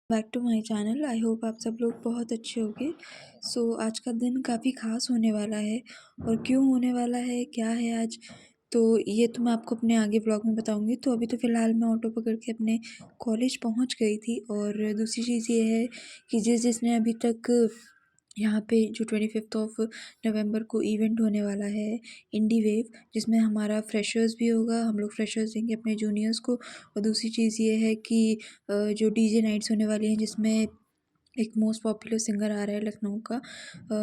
Back to my channel. I hope आप सब लोग बहुत अच्छे होंगे। आज का दिन काफ़ी ख़ास होने वाला है और क्यों होने वाला है, क्या है आज, तो ये तो मैं आपको अपने आगे ब्लॉग में बताऊंगी। तो अभी तो फ़िलहाल मैं ऑटो पकड़ के अपने कॉलेज पहुंच गई थी। और दूसरी चीज़ ये है कि जिसने अभी तक यहाँ पे जो 25 ऑफ नवंबर को इवेंट होने वाला है इंडी वेव, जिसमें हमारा फ्रेशर्स भी होगा, हम लोग फ्रेशर्स देंगे अपने जूनियर्स को। और दूसरी चीज़ ये है कि जो डीजे नाइट्स होने वाली हैं, जिसमें एक मोस्ट पॉपुलर सिंगर आ रहा है लखनऊ का,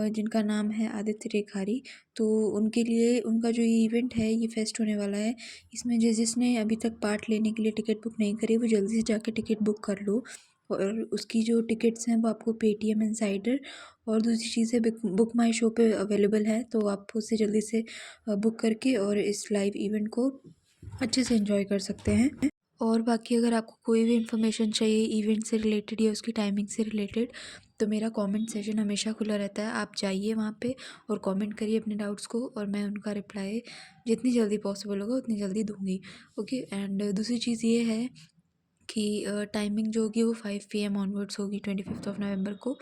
जिनका नाम है आदित्य रेखारी। तो उनके लिए उनका जो ये इवेंट है, ये फेस्ट होने वाला है। इसमें जिसने अभी तक पार्ट लेने के लिए टिकट बुक नहीं करी, वो जल्दी से जाके टिकट बुक कर लो। और उसकी जो टिकट्स हैं वो आपको पेटीएम इनसाइडर और दूसरी चीज़ है बुक माई शो पे अवेलेबल है। तो आप उससे जल्दी से बुक करके और इस लाइव इवेंट को अच्छे से एंजॉय कर सकते हैं। और बाकी अगर आपको कोई भी इन्फॉर्मेशन चाहिए इवेंट से रिलेटेड या उसकी टाइमिंग से रिलेटेड, तो मेरा कमेंट सेशन हमेशा खुला रहता है। आप जाइए वहाँ पे और कमेंट करिए अपने डाउट्स को, और मैं उनका रिप्लाई जितनी जल्दी पॉसिबल होगा उतनी जल्दी दूँगी। ओके। एंड दूसरी चीज़ ये है कि टाइमिंग जो होगी वो 5 PM ऑनवर्ड्स होगी 25 ऑफ नवंबर को।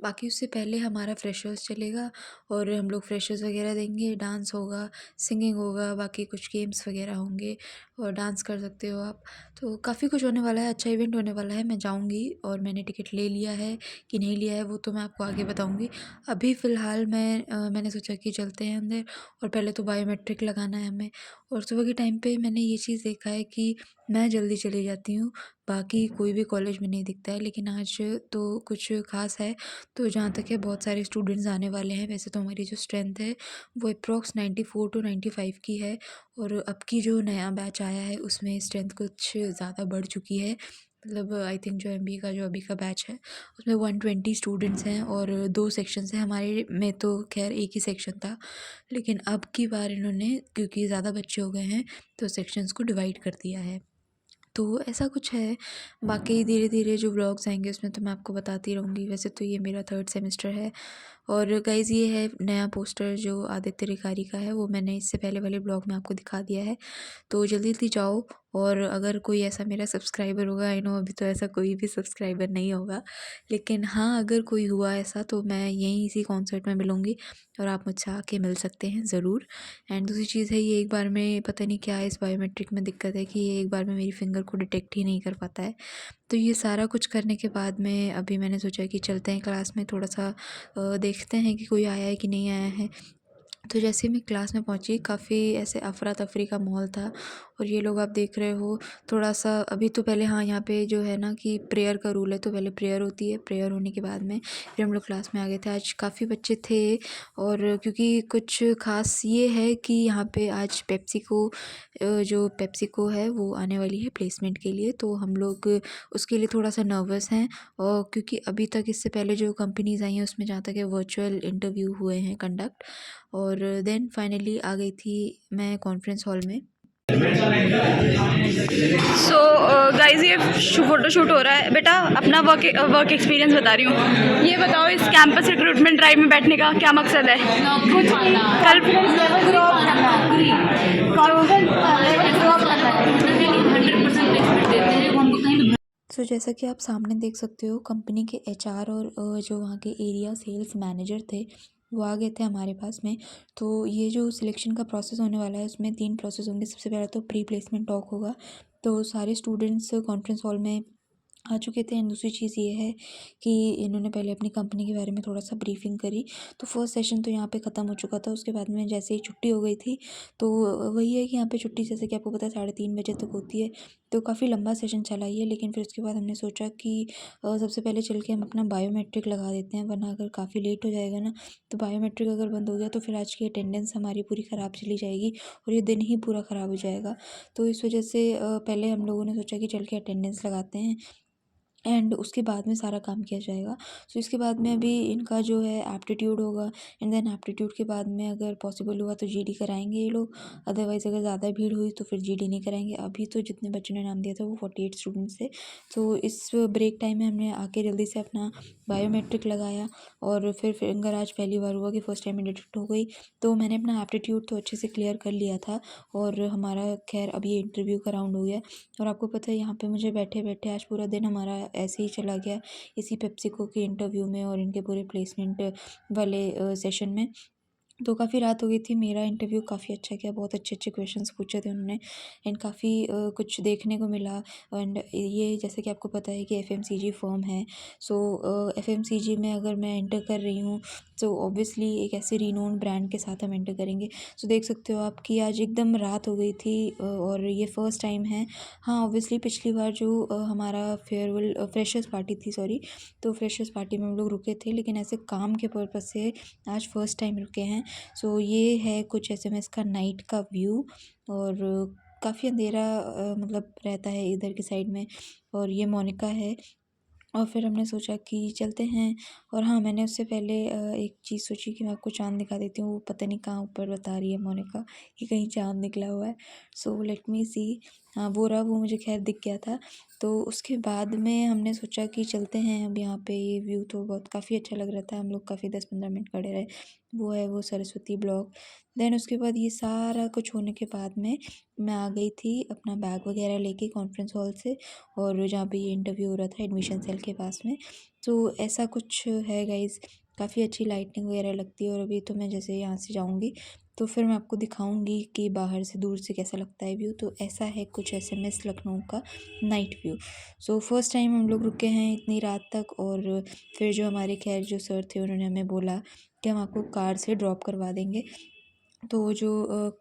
बाकी उससे पहले हमारा फ्रेशर्स चलेगा और हम लोग फ्रेशर्स वगैरह देंगे, डांस होगा, सिंगिंग होगा, बाकी कुछ गेम्स वगैरह होंगे और डांस कर सकते हो आप। तो काफ़ी कुछ होने वाला है, अच्छा इवेंट होने वाला है। मैं जाऊंगी और मैंने टिकट ले लिया है कि नहीं लिया है वो तो मैं आपको आगे बताऊंगी। अभी फ़िलहाल मैंने सोचा कि चलते हैं अंदर, और पहले तो बायोमेट्रिक लगाना है हमें। और सुबह के टाइम पे मैंने ये चीज़ देखा है कि मैं जल्दी चली जाती हूँ, बाकी कोई भी कॉलेज में नहीं दिखता है। लेकिन आज तो कुछ ख़ास है। तो जहाँ तक है बहुत सारे स्टूडेंट्स आने वाले हैं। वैसे तो हमारी जो स्ट्रेंथ है वो अप्रॉक्स 94 to 95 की है, और अब की जो नया बैच आया है उसमें स्ट्रेंथ कुछ ज़्यादा बढ़ चुकी है। मतलब आई थिंक जो MBA का जो अभी का बैच है उसमें 120 स्टूडेंट्स हैं और 2 सेक्शंस हैं। हमारे में तो खैर एक ही सेक्शन था, लेकिन अब की बार इन्होंने, क्योंकि ज़्यादा बच्चे हो गए हैं, तो सेक्शंस को डिवाइड कर दिया है। तो ऐसा कुछ है। बाकी धीरे धीरे जो व्लॉग्स आएंगे उसमें तो मैं आपको बताती रहूँगी। वैसे तो ये मेरा 3rd सेमेस्टर है। और गाइज़ ये है नया पोस्टर जो आदित्य रिखारी का है, वो मैंने इससे पहले वाले ब्लॉग में आपको दिखा दिया है। तो जल्दी जल्दी जाओ। और अगर कोई ऐसा मेरा सब्सक्राइबर होगा, आई नो अभी तो ऐसा कोई भी सब्सक्राइबर नहीं होगा, लेकिन हाँ अगर कोई हुआ ऐसा तो मैं यहीं इसी कॉन्सर्ट में मिलूँगी और आप मुझसे आके मिल सकते हैं ज़रूर। एंड दूसरी चीज़ है, ये एक बार में पता नहीं क्या है इस बायोमेट्रिक में दिक्कत है कि ये एक बार में मेरी फिंगर को डिटेक्ट ही नहीं कर पाता है। तो ये सारा कुछ करने के बाद में अभी मैंने सोचा कि चलते हैं क्लास में, थोड़ा सा देखते हैं कि कोई आया है कि नहीं आया है। तो जैसे मैं क्लास में पहुंची, काफ़ी ऐसे अफरा तफरी का माहौल था। और ये लोग आप देख रहे हो थोड़ा सा, अभी तो पहले, हाँ यहाँ पे जो है ना कि प्रेयर का रूल है, तो पहले प्रेयर होती है, प्रेयर होने के बाद में फिर हम लोग क्लास में आ गए थे। आज काफ़ी बच्चे थे, और क्योंकि कुछ ख़ास ये है कि यहाँ पे आज जो पेप्सिको है वो आने वाली है प्लेसमेंट के लिए, तो हम लोग उसके लिए थोड़ा सा नर्वस हैं। और क्योंकि अभी तक इससे पहले जो कंपनीज़ आई हैं उसमें जहाँ तक है वर्चुअल इंटरव्यू हुए हैं कंडक्ट, और देन फाइनली आ गई थी मैं कॉन्फ्रेंस हॉल में। गाइज ये फ़ोटो शूट हो रहा है। बेटा अपना वर्क एक्सपीरियंस बता रही हूँ। ये बताओ इस कैंपस रिक्रूटमेंट ड्राइव में बैठने का क्या मकसद है? कल जैसा कि आप सामने देख सकते हो, कंपनी के HR और जो वहाँ के एरिया सेल्स मैनेजर थे वो आ गए थे हमारे पास में। तो ये जो सिलेक्शन का प्रोसेस होने वाला है उसमें 3 प्रोसेस होंगे। सबसे पहले तो प्री प्लेसमेंट टॉक होगा, तो सारे स्टूडेंट्स कॉन्फ्रेंस हॉल में आ चुके थे। एंड दूसरी चीज़ ये है कि इन्होंने पहले अपनी कंपनी के बारे में थोड़ा सा ब्रीफिंग करी। तो फर्स्ट सेशन तो यहाँ पे ख़त्म हो चुका था। उसके बाद में जैसे ही छुट्टी हो गई थी, तो वही है कि यहाँ पे छुट्टी जैसे कि आपको पता है 3:30 बजे तक होती है, तो काफ़ी लंबा सेशन चला ही है। लेकिन फिर उसके बाद हमने सोचा कि सबसे पहले चल के हम अपना बायोमेट्रिक लगा देते हैं, वरना अगर काफ़ी लेट हो जाएगा ना, तो बायोमेट्रिक अगर बंद हो गया तो फिर आज की अटेंडेंस हमारी पूरी ख़राब चली जाएगी और ये दिन ही पूरा ख़राब हो जाएगा। तो इस वजह से पहले हम लोगों ने सोचा कि चल के अटेंडेंस लगाते हैं एंड उसके बाद में सारा काम किया जाएगा। इसके बाद में अभी इनका जो है एप्टीट्यूड होगा, एंड देन एप्टीट्यूड के बाद में अगर पॉसिबल हुआ तो GD कराएंगे ये लोग। अदरवाइज़ अगर ज़्यादा भीड़ हुई तो फिर GD नहीं कराएंगे। अभी तो जितने बच्चों ने नाम दिया था वो 48 स्टूडेंट्स थे। तो इस ब्रेक टाइम में हमने आके जल्दी से अपना बायोमेट्रिक लगाया, और फिर फिंगर आज पहली बार हुआ कि फ़र्स्ट टाइम में डिटेक्ट हो गई। तो मैंने अपना एप्टीट्यूड तो अच्छे से क्लियर कर लिया था, और हमारा खैर अब ये इंटरव्यू का राउंड हो गया। और आपको पता है यहाँ पे मुझे बैठे बैठे आज पूरा दिन हमारा ऐसे ही चला गया इसी पेप्सिको के इंटरव्यू में और इनके पूरे प्लेसमेंट वाले सेशन में। तो काफ़ी रात हो गई थी। मेरा इंटरव्यू काफ़ी अच्छा गया, बहुत अच्छे-अच्छे क्वेश्चंस पूछे थे उन्होंने एंड काफ़ी कुछ देखने को मिला। एंड ये जैसे कि आपको पता है कि एफएमसीजी फर्म है। सो एफएमसीजी में अगर मैं एंटर कर रही हूँ तो ऑब्वियसली एक ऐसे रिनोन ब्रांड के साथ हम एंटर करेंगे। सो देख सकते हो आप कि आज एकदम रात हो गई थी और ये फर्स्ट टाइम है। हाँ, ऑब्वियसली पिछली बार जो हमारा फेयरवेल फ्रेशर्स पार्टी थी, सॉरी, तो फ्रेशर्स पार्टी में हम लोग रुके थे, लेकिन ऐसे काम के पर्पज़ से आज फर्स्ट टाइम रुके हैं। सो ये है कुछ एसएमएस का नाइट का व्यू और काफ़ी अंधेरा मतलब रहता है इधर की साइड में। और ये मोनिका है और फिर हमने सोचा कि चलते हैं। और हाँ, मैंने उससे पहले एक चीज़ सोची कि मैं आपको चाँद दिखा देती हूँ। वो पता नहीं कहाँ ऊपर बता रही है मोनिका कि कहीं चाँद निकला हुआ है। सो लेट मी सी। हाँ, वो रहा, वो मुझे खैर दिख गया था। तो उसके बाद में हमने सोचा कि चलते हैं। अब यहाँ पे ये व्यू तो बहुत काफ़ी अच्छा लग रहा था। हम लोग काफ़ी 10-15 मिनट खड़े रहे। वो है वो सरस्वती ब्लॉक। देन उसके बाद ये सारा कुछ होने के बाद में मैं आ गई थी अपना बैग वगैरह लेके कॉन्फ्रेंस हॉल से, और जहाँ पे ये इंटरव्यू हो रहा था एडमिशन सेल के पास में। तो ऐसा कुछ है गाइज़, काफ़ी अच्छी लाइटिंग वगैरह लगती है। और अभी तो मैं जैसे यहाँ से जाऊँगी तो फिर मैं आपको दिखाऊँगी कि बाहर से दूर से कैसा लगता है व्यू। तो ऐसा है कुछ एसएमएस लखनऊ का night view. So first time हम लोग रुके हैं इतनी रात तक। और फिर जो हमारे खैर जो सर थे उन्होंने हमें बोला कि हम आपको कार से ड्रॉप करवा देंगे। तो जो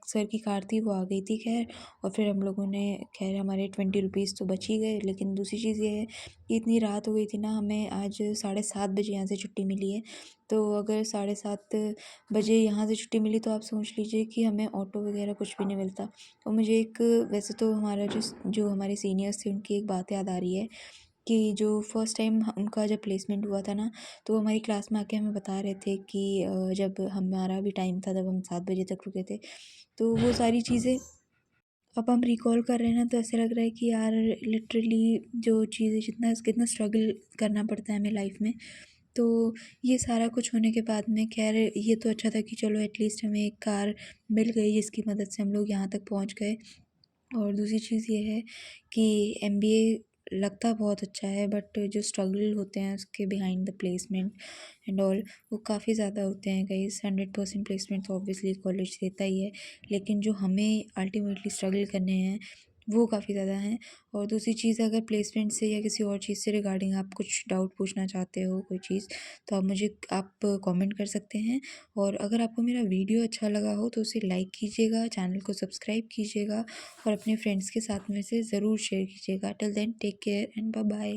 सर की कार थी वो आ गई थी खैर। और फिर हम लोगों ने खैर हमारे 20 रुपीज़ तो बच ही गए। लेकिन दूसरी चीज़ ये है कि इतनी रात हो गई थी ना, हमें आज 7:30 बजे यहाँ से छुट्टी मिली है। तो अगर 7:30 बजे यहाँ से छुट्टी मिली तो आप सोच लीजिए कि हमें ऑटो वगैरह कुछ भी नहीं मिलता। और मुझे एक वैसे तो हमारा जो हमारे सीनियर्स थे उनकी एक बात याद आ रही है कि जो फर्स्ट टाइम उनका जब प्लेसमेंट हुआ था ना, तो वो हमारी क्लास में आके हमें बता रहे थे कि जब हमारा भी टाइम था, जब हम 7 बजे तक रुके थे, तो वो सारी चीज़ें अब हम रिकॉल कर रहे हैं ना, तो ऐसा लग रहा है कि यार लिटरली जो चीज़ें जितना कितना स्ट्रगल करना पड़ता है हमें लाइफ में। तो ये सारा कुछ होने के बाद में खैर ये तो अच्छा था कि चलो एटलीस्ट हमें एक कार मिल गई जिसकी मदद से हम लोग यहाँ तक पहुँच गए। और दूसरी चीज़ ये है कि एमबीए लगता बहुत अच्छा है, बट जो स्ट्रगल होते हैं उसके behind the placement and all वो काफ़ी ज़्यादा होते हैं गाइस। 100% प्लेसमेंट तो ऑब्वियसली कॉलेज देता ही है, लेकिन जो हमें अल्टीमेटली स्ट्रगल करने हैं वो काफ़ी ज़्यादा हैं। और दूसरी चीज़, अगर प्लेसमेंट से या किसी और चीज़ से रिगार्डिंग आप कुछ डाउट पूछना चाहते हो कोई चीज़, तो आप कमेंट कर सकते हैं। और अगर आपको मेरा वीडियो अच्छा लगा हो तो उसे लाइक कीजिएगा, चैनल को सब्सक्राइब कीजिएगा और अपने फ्रेंड्स के साथ में से ज़रूर शेयर कीजिएगा। Till then take care and bye bye.